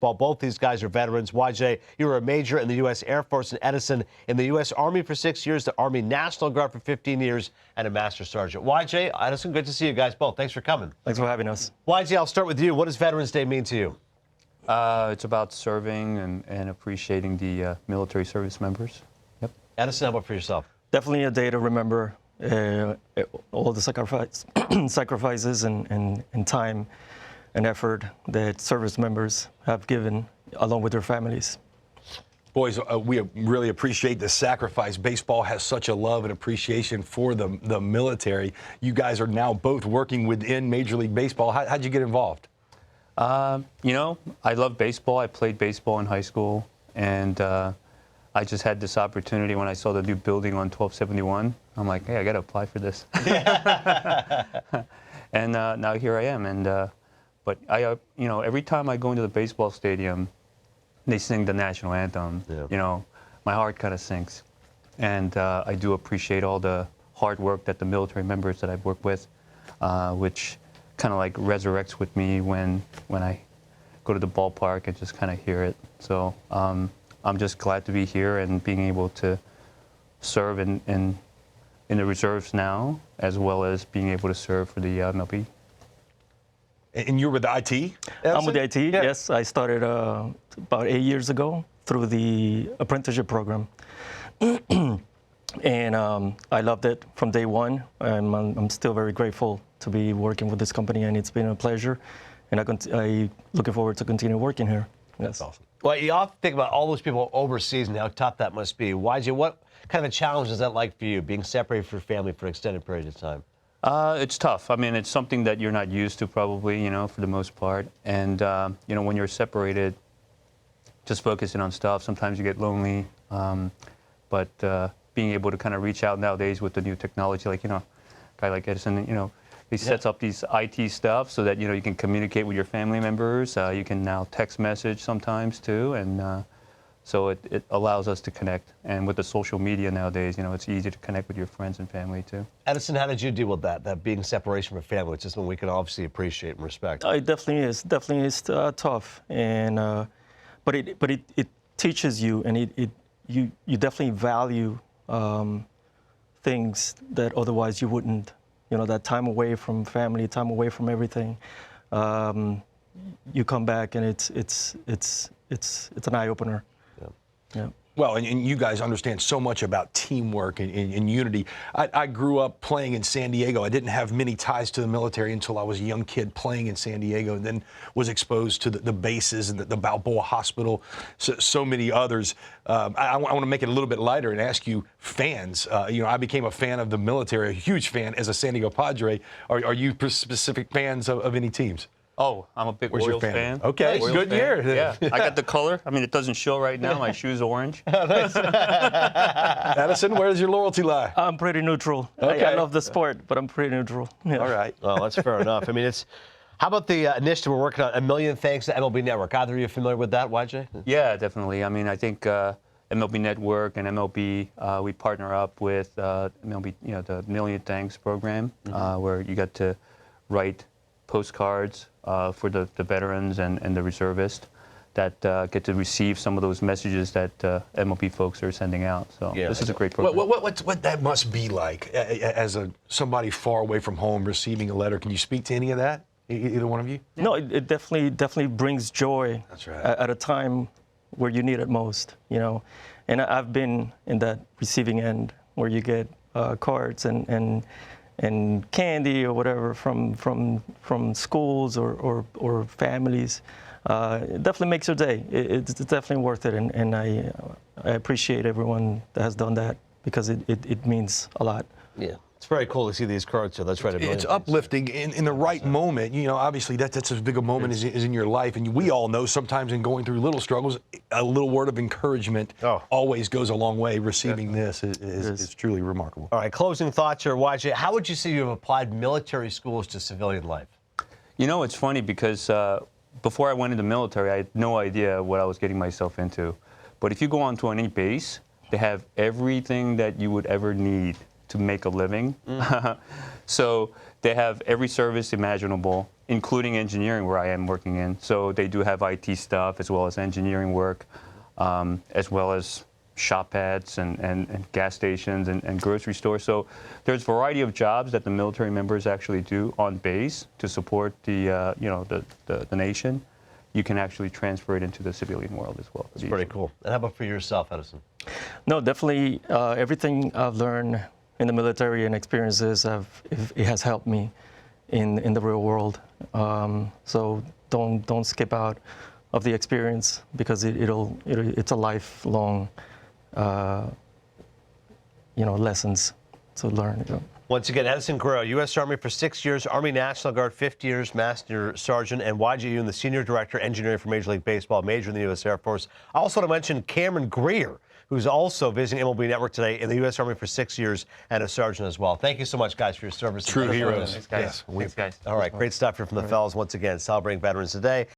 While both these guys are veterans, YJ, you were a major in the U.S. Air Force in Edison, in the U.S. Army for 6 years, the Army National Guard for 15 years, and a Master Sergeant. YJ, Edison, good to see you guys both. Thanks for coming. Thanks for having us. YJ, I'll start with you. What does Veterans Day mean to you? It's about serving and appreciating the military service members. Yep. Edison, how about for yourself? Definitely a day to remember all the sacrifices and time and effort that service members have given along with their families. Boys, we really appreciate the sacrifice. Baseball has such a love and appreciation for the military. You guys are now both working within Major League Baseball. How'd you get involved? You know, I love baseball. I played baseball in high school, and I just had this opportunity when I saw the new building on 1271. I'm like, hey, I got to apply for this. And now here I am. And but you know, every time I go into the baseball stadium, they sing the national anthem. Yeah. You know, my heart kind of sinks. And I do appreciate all the hard work that the military members that I've worked with, which kind of like resurrects with me when I go to the ballpark and just kind of hear it. So I'm just glad to be here and being able to serve in the reserves now, as well as being able to serve for the MLB. And you're with the IT? I'm with the IT, yeah. Yes. I started about 8 years ago through the apprenticeship program. And I loved it from day one. I'm still very grateful to be working with this company, and it's been a pleasure. And I'm looking forward to continue working here. Yes. That's awesome. Well, you often think about all those people overseas and how tough that must be. YJ, what kind of a challenge is that like for you, being separated from your family for an extended period of time? It's tough. I mean, it's something that you're not used to probably, you know, for the most part. And, you know, when you're separated, just focusing on stuff, sometimes you get lonely. But being able to kind of reach out nowadays with the new technology, like, you know, a guy like Edison, you know, he sets up these IT stuff so that, you know, you can communicate with your family members. You can now text message sometimes too. And so it allows us to connect. And with the social media nowadays, you know, it's easy to connect with your friends and family too. Edison, how did you deal with that being separation from family, which is something we can obviously appreciate and respect? It definitely is. Definitely is tough. And but it teaches you, and you definitely value things that otherwise you wouldn't. You know, that time away from family, time away from everything. You come back and it's an eye opener. Yeah. Yeah. Well, and you guys understand so much about teamwork and unity. I grew up playing in San Diego. I didn't have many ties to the military until I was a young kid playing in San Diego, and then was exposed to the bases and the Balboa Hospital, so many others. I want to make it a little bit lighter and ask you, fans, you know, I became a fan of the military, a huge fan as a San Diego Padre. Are you specific fans of any teams? Oh, I'm a big Orioles fan. Okay, Orioles good fan. year. Yeah, I got the color. I mean, it doesn't show right now. My shoe's orange. Addison, where does your loyalty lie? I'm pretty neutral. Okay. I love the sport, but I'm pretty neutral. Yeah. All right. Well, that's fair enough. I mean, how about the initiative we're working on, A Million Thanks to MLB Network? Either of you familiar with that, YJ? Yeah, definitely. I mean, I think MLB Network and MLB, we partner up with MLB, you know, the Million Thanks program, where you get to write postcards for the veterans and the reservists that get to receive some of those messages that MLB folks are sending out. So this is a great program. What that must be like as somebody far away from home receiving a letter. Can you speak to any of that, either one of you? No, it definitely brings joy. That's right. At a time where you need it most, you know. And I've been in that receiving end where you get cards and candy or whatever from schools or families. It definitely makes your day. It's definitely worth it, and I appreciate everyone that has done that because it means a lot. Yeah. It's very cool to see these cards, so that's right. It's uplifting in the right moment. You know, obviously that's as big a moment as in your life. And we all know sometimes in going through little struggles, a little word of encouragement always goes a long way. Receiving this is truly remarkable. All right, closing thoughts here, YJ. How would you say you have applied military schools to civilian life? You know, it's funny because before I went into the military, I had no idea what I was getting myself into. But if you go onto any base, they have everything that you would ever need to make a living. So they have every service imaginable, including engineering, where I am working in. So they do have IT stuff as well as engineering work, as well as shop ads and gas stations and grocery stores. So there's a variety of jobs that the military members actually do on base to support the the nation. You can actually transfer it into the civilian world as well. It's pretty cool. And how about for yourself, Edison? No, definitely. Everything I've learned in the military and experiences it has helped me in the real world. So don't skip out of the experience, because it's a lifelong lessons to learn. Once again, Edison Guerrero, U.S. Army for 6 years, Army National Guard 50 years, Master Sergeant, and YJ Yoon, the Senior Director, Engineering for Major League Baseball, Major in the U.S. Air Force. I also want to mention Cameron Greer, who's also visiting MLB Network today in the U.S. Army for 6 years and a sergeant as well. Thank you so much, guys, for your service. True heroes. Thanks, guys. Yes. Thanks, guys. All right, great stuff here from the fellas once again, celebrating Veterans Day.